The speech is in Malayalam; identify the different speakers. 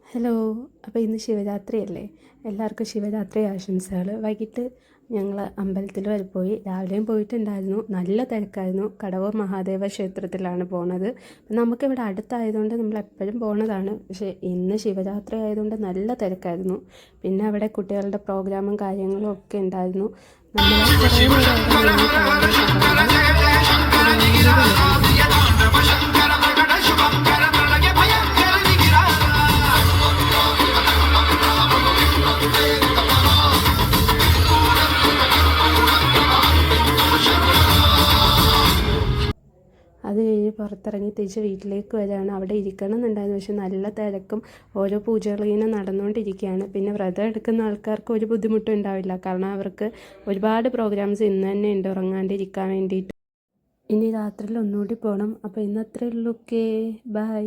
Speaker 1: ഹലോ. അപ്പോൾ ഇന്ന് ശിവരാത്രിയല്ലേ? എല്ലാവർക്കും ശിവരാത്രി ആശംസകൾ. വൈകിട്ട് ഞങ്ങൾ അമ്പലത്തിൽ വരെ പോയി. രാവിലെയും പോയിട്ടുണ്ടായിരുന്നു. നല്ല തിരക്കായിരുന്നു. കടവൂർ മഹാദേവ ക്ഷേത്രത്തിലാണ് പോണത്. നമുക്കിവിടെ അടുത്തായതുകൊണ്ട് നമ്മൾ എപ്പോഴും പോണതാണ്. പക്ഷേ ഇന്ന് ശിവരാത്രി ആയതുകൊണ്ട് നല്ല തിരക്കായിരുന്നു. പിന്നെ അവിടെ കുട്ടികളുടെ പ്രോഗ്രാമും കാര്യങ്ങളും ഒക്കെ ഉണ്ടായിരുന്നു. അത് കഴിഞ്ഞ് പുറത്തിറങ്ങി തിരിച്ച് വീട്ടിലേക്ക് വരികയാണ്. അവിടെ ഇരിക്കണം എന്നുണ്ടായിരുന്നു. പക്ഷെ നല്ല തിരക്കും ഓരോ പൂജകൾ ഇങ്ങനെ നടന്നുകൊണ്ടിരിക്കുകയാണ്. പിന്നെ വ്രതം എടുക്കുന്ന ആൾക്കാർക്ക് ഒരു ബുദ്ധിമുട്ടും ഉണ്ടാവില്ല. കാരണം അവർക്ക് ഒരുപാട് പ്രോഗ്രാംസ് ഇന്ന് തന്നെ ഉണ്ട് ഉറങ്ങാണ്ടിരിക്കാൻ വേണ്ടിയിട്ട്. ഇനി രാത്രിയിൽ ഒന്നുകൂടി പോകണം. അപ്പോൾ ഇന്ന് അത്രയേ ഉള്ളൂ. Okay, by.